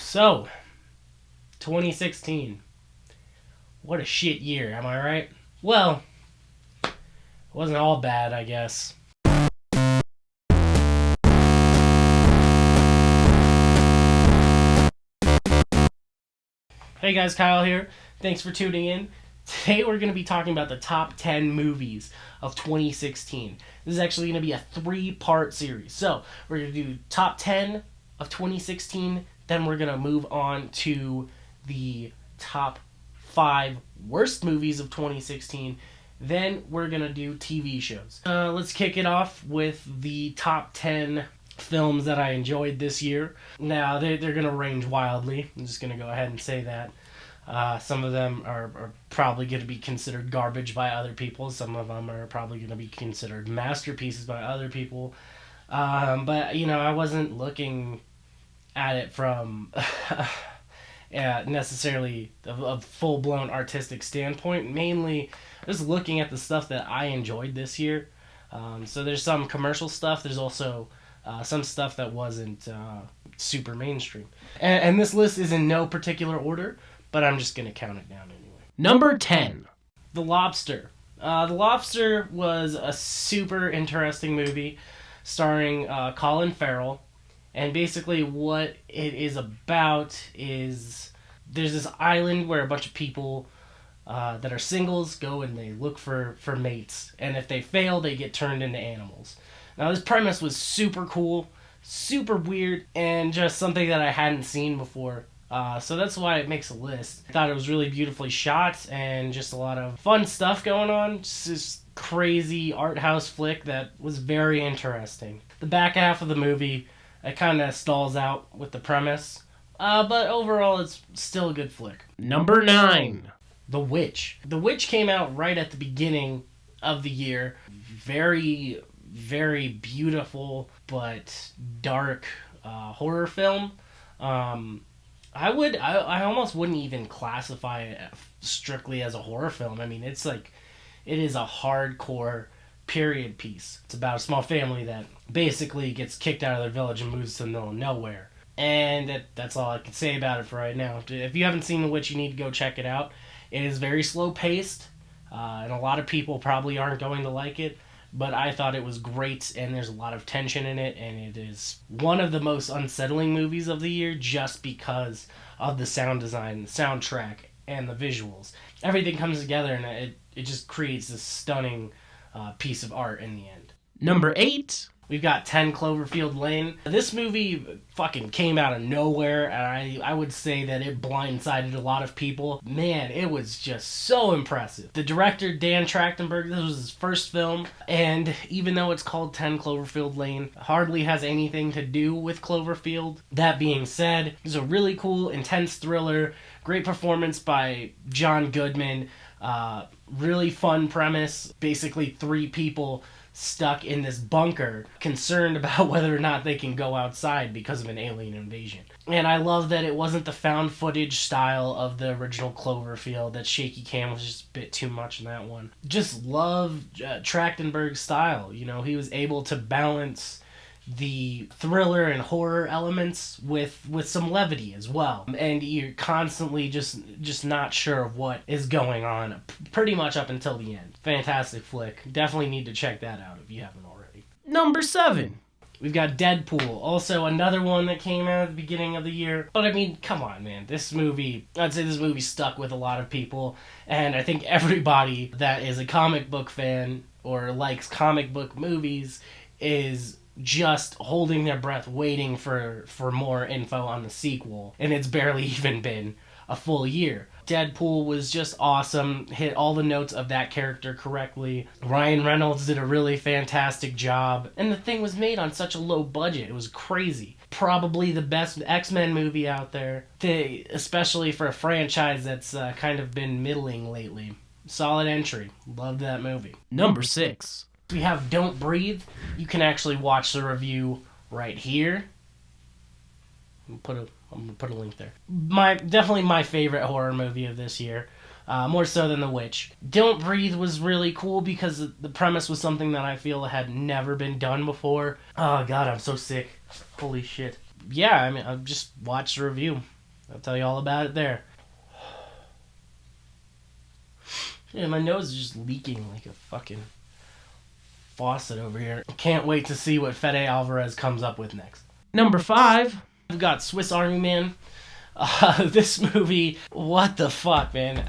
So, 2016. What a shit year, am I right? Well, it wasn't all bad, I guess. Hey guys, Kyle here. Thanks for tuning in. Today we're going to be talking about the top 10 movies of 2016. This is actually going to be a 3-part series. So, we're going to do top 10 of 2016, then we're going to move on to the top 5 worst movies of 2016, then we're going to do TV shows. Let's kick it off with the top 10 films that I enjoyed this year. Now, they're going to range wildly. I'm just going to go ahead and say that. Some of them are probably going to be considered garbage by other people. Some of them are probably going to be considered masterpieces by other people. But, you know, I wasn't looking at it from necessarily a full-blown artistic standpoint. Mainly, just looking at the stuff that I enjoyed this year. So there's some commercial stuff. There's also some stuff that wasn't super mainstream. And this list is in no particular order, but I'm just going to count it down anyway. Number 10. The Lobster. The Lobster was a super interesting movie starring Colin Farrell. And basically what it is about is there's this island where a bunch of people that are singles go and they look for mates. And if they fail, they get turned into animals. Now, this premise was super cool, super weird, and just something that I hadn't seen before. So that's why it makes a list. I thought it was really beautifully shot and just a lot of fun stuff going on. Just this crazy art house flick that was very interesting. The back half of the movie, it kind of stalls out with the premise. But overall, it's still a good flick. Number 9. The Witch. The Witch came out right at the beginning of the year. Very, very beautiful but dark horror film. I almost wouldn't even classify it strictly as a horror film. I mean, it is a hardcore period piece. It's about a small family that basically gets kicked out of their village and moves to the middle of nowhere. And that's all I can say about it for right now. If you haven't seen The Witch, you need to go check it out. It is very slow paced, and a lot of people probably aren't going to like it. But I thought it was great, and there's a lot of tension in it, and it is one of the most unsettling movies of the year just because of the sound design, the soundtrack, and the visuals. Everything comes together, and it just creates this stunning piece of art in the end. Number 8, we've got 10 Cloverfield Lane. This movie fucking came out of nowhere, and I would say that it blindsided a lot of people. Man, it was just so impressive. The director, Dan Trachtenberg, this was his first film, and even though it's called 10 Cloverfield Lane, hardly has anything to do with Cloverfield. That being said, it's a really cool, intense thriller, great performance by John Goodman, really fun premise, basically 3 people stuck in this bunker, concerned about whether or not they can go outside because of an alien invasion. And I love that it wasn't the found footage style of the original Cloverfield. That shaky cam was just a bit too much in that one. Just love Trachtenberg's style. You know, he was able to balance the thriller and horror elements with some levity as well. And you're constantly just not sure of what is going on pretty much up until the end. Fantastic flick. Definitely need to check that out if you haven't already. Number 7. We've got Deadpool. Also another one that came out at the beginning of the year. But I mean, come on, man. I'd say this movie stuck with a lot of people. And I think everybody that is a comic book fan or likes comic book movies is just holding their breath waiting for more info on the sequel, and it's barely even been a full year. Deadpool was just awesome, hit all the notes of that character correctly. Ryan Reynolds did a really fantastic job, and the thing was made on such a low budget. It was crazy. Probably the best X-Men movie out there, especially for a franchise that's kind of been middling lately. Solid entry. Loved that movie. Number 6. We have Don't Breathe. You can actually watch the review right here. I'm gonna put a link there. Definitely my favorite horror movie of this year. More so than The Witch. Don't Breathe was really cool because the premise was something that I feel had never been done before. Oh god, I'm so sick. Holy shit. Yeah, I mean, I've just watched the review. I'll tell you all about it there. Yeah, my nose is just leaking like a fucking faucet over here. Can't wait to see what Fede Alvarez comes up with next. Number 5, we've got Swiss Army Man. This movie, what the fuck, man?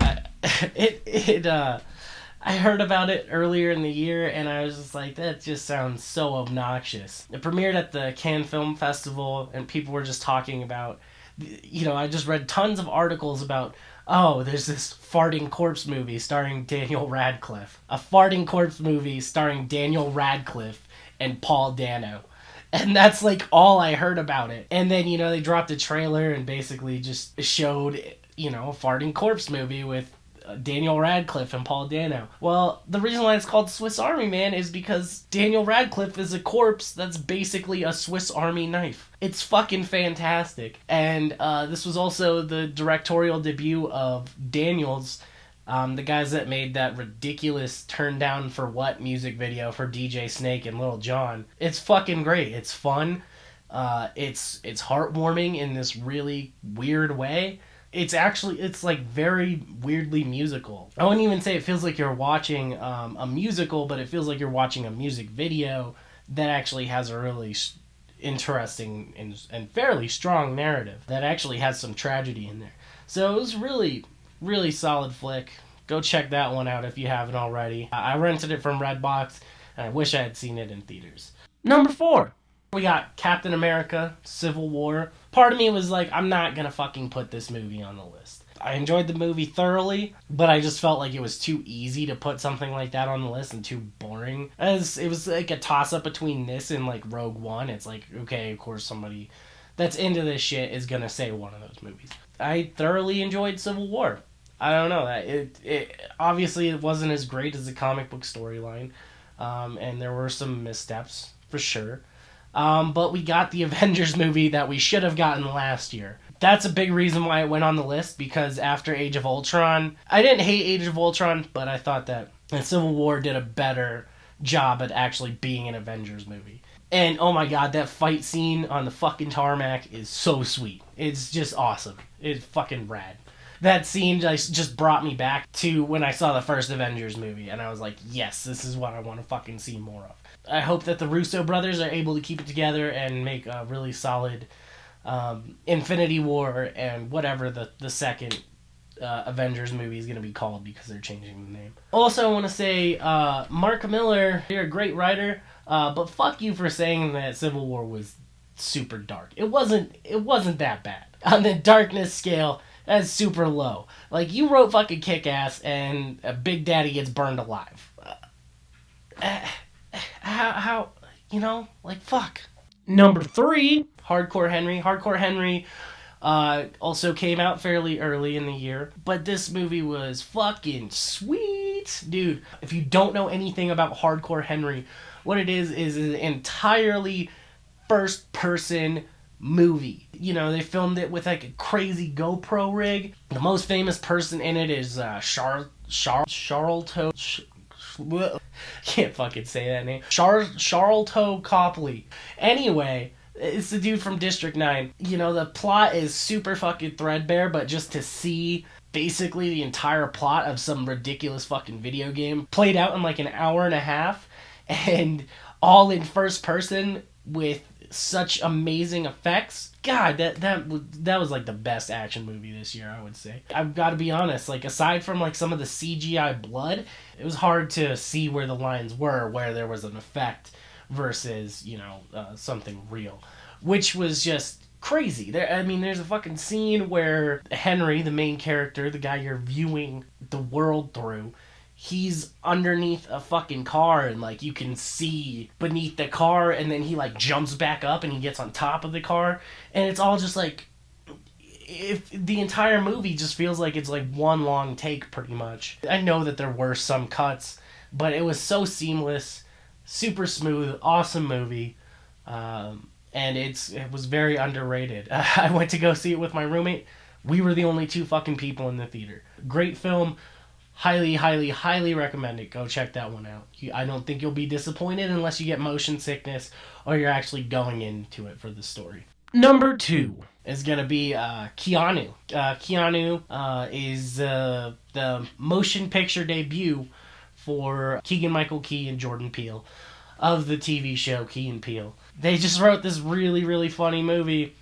I heard about it earlier in the year, and I was just like, that just sounds so obnoxious. It premiered at the Cannes Film Festival, and people were just talking about, I just read tons of articles about, oh, there's this farting corpse movie starring Daniel Radcliffe. A farting corpse movie starring Daniel Radcliffe and Paul Dano. And that's like all I heard about it. And then, they dropped a trailer and basically just showed, a farting corpse movie with Daniel Radcliffe and Paul Dano. Well, the reason why it's called Swiss Army Man is because Daniel Radcliffe is a corpse that's basically a Swiss Army knife. It's fucking fantastic. And this was also the directorial debut of Daniels, the guys that made that ridiculous Turn Down for What music video for DJ Snake and Lil Jon. It's fucking great. It's fun. It's heartwarming in this really weird way. It's like very weirdly musical. I wouldn't even say it feels like you're watching a musical, but it feels like you're watching a music video that actually has a really interesting and fairly strong narrative that actually has some tragedy in there. So it was really, really solid flick. Go check that one out if you haven't already. I rented it from Redbox, and I wish I had seen it in theaters. Number 4. We got Captain America, Civil War. Part of me was like, I'm not gonna fucking put this movie on the list. I enjoyed the movie thoroughly, but I just felt like it was too easy to put something like that on the list and too boring. As it was like a toss-up between this and like Rogue One. It's like, okay, of course somebody that's into this shit is gonna say one of those movies. I thoroughly enjoyed Civil War. I don't know, it obviously it wasn't as great as the comic book storyline, and there were some missteps for sure. But we got the Avengers movie that we should have gotten last year. That's a big reason why it went on the list, because after Age of Ultron, I didn't hate Age of Ultron, but I thought that Civil War did a better job at actually being an Avengers movie. And oh my god, that fight scene on the fucking tarmac is so sweet. It's just awesome. It's fucking rad. That scene just brought me back to when I saw the first Avengers movie, and I was like, yes, this is what I want to fucking see more of. I hope that the Russo brothers are able to keep it together and make a really solid Infinity War and whatever the second Avengers movie is going to be called, because they're changing the name. Also, I want to say, Mark Miller, you're a great writer, but fuck you for saying that Civil War was super dark. It wasn't that bad. On the darkness scale, that's super low. Like, you wrote fucking Kick-Ass and Big Daddy gets burned alive. How, like, fuck. Number 3, Hardcore Henry. Hardcore Henry also came out fairly early in the year, but this movie was fucking sweet. Dude, if you don't know anything about Hardcore Henry, what it is an entirely first-person movie. They filmed it with like a crazy GoPro rig. The most famous person in it is Charlton. Can't fucking say that name. Charlton Copley. Anyway, it's the dude from District 9. The plot is super fucking threadbare, but just to see basically the entire plot of some ridiculous fucking video game played out in like an hour and a half, and all in first person with such amazing effects. God, that was like the best action movie this year, I would say. I've got to be honest, like, aside from like some of the CGI blood, it was hard to see where the lines were, where there was an effect versus, something real, which was just crazy. There's a fucking scene where Henry, the main character, the guy you're viewing the world through, he's underneath a fucking car, and like you can see beneath the car, and then he like jumps back up and he gets on top of the car, and it's all just like, if the entire movie just feels like it's like one long take pretty much. I know that there were some cuts, but it was so seamless, super smooth, awesome movie, and it was very underrated. I went to go see it with my roommate. We were the only 2 fucking people in the theater. Great film. Highly, highly, highly recommend it. Go check that one out. I don't think you'll be disappointed unless you get motion sickness or you're actually going into it for the story. Number 2. is going to be Keanu. Keanu is the motion picture debut for Keegan-Michael Key and Jordan Peele of the TV show Key and Peele. They just wrote this really, really funny movie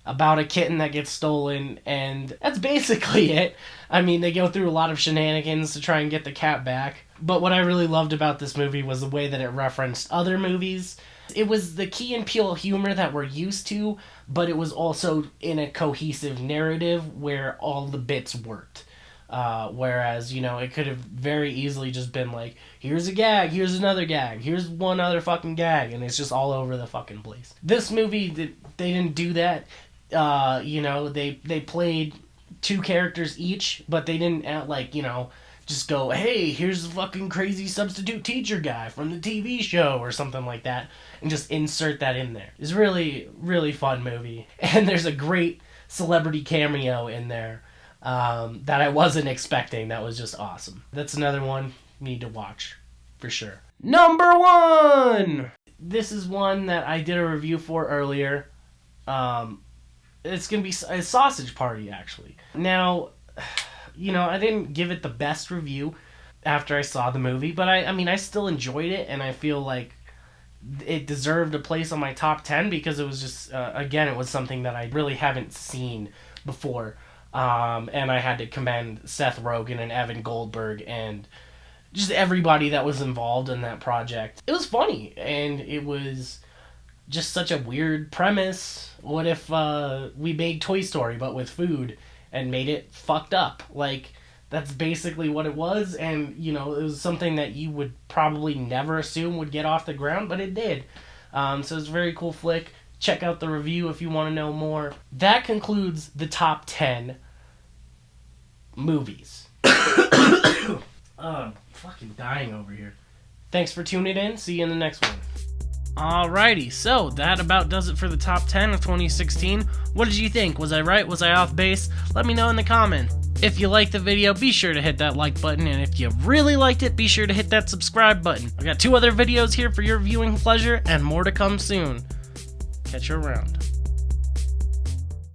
about a kitten that gets stolen, and that's basically it. I mean, they go through a lot of shenanigans to try and get the cat back. But what I really loved about this movie was the way that it referenced other movies. It was the Key and Peele humor that we're used to, but it was also in a cohesive narrative where all the bits worked. Whereas, you know, it could have very easily just been like, here's a gag, here's another gag, here's one other fucking gag, and it's just all over the fucking place. This movie, they didn't do that. You know, they played two characters each, but they didn't, like, you know, just go, hey, here's the fucking crazy substitute teacher guy from the TV show or something like that, and just insert that in there. It's really, really fun movie. And there's a great celebrity cameo in there that I wasn't expecting. That was just awesome. That's another one you need to watch, for sure. Number 1! This is one that I did a review for earlier. It's going to be a Sausage Party, actually. Now, you know, I didn't give it the best review after I saw the movie, but I mean, I still enjoyed it, and I feel like it deserved a place on my top 10 because it was just, again, it was something that I really haven't seen before. And I had to commend Seth Rogen and Evan Goldberg and just everybody that was involved in that project. It was funny, and it was just such a weird premise. What if we made Toy Story but with food and made it fucked up? Like, that's basically what it was, and, you know, it was something that you would probably never assume would get off the ground, but it did. So it's a very cool flick. Check out the review if you want to know more. That concludes the top 10 movies. I'm fucking dying over here. Thanks for tuning in. See you in the next one. Alrighty, so that about does it for the top 10 of 2016. What did you think? Was I right? Was I off base? Let me know in the comment. If you liked the video, be sure to hit that like button, and if you really liked it, be sure to hit that subscribe button. I've got 2 other videos here for your viewing pleasure, and more to come soon. Catch you around.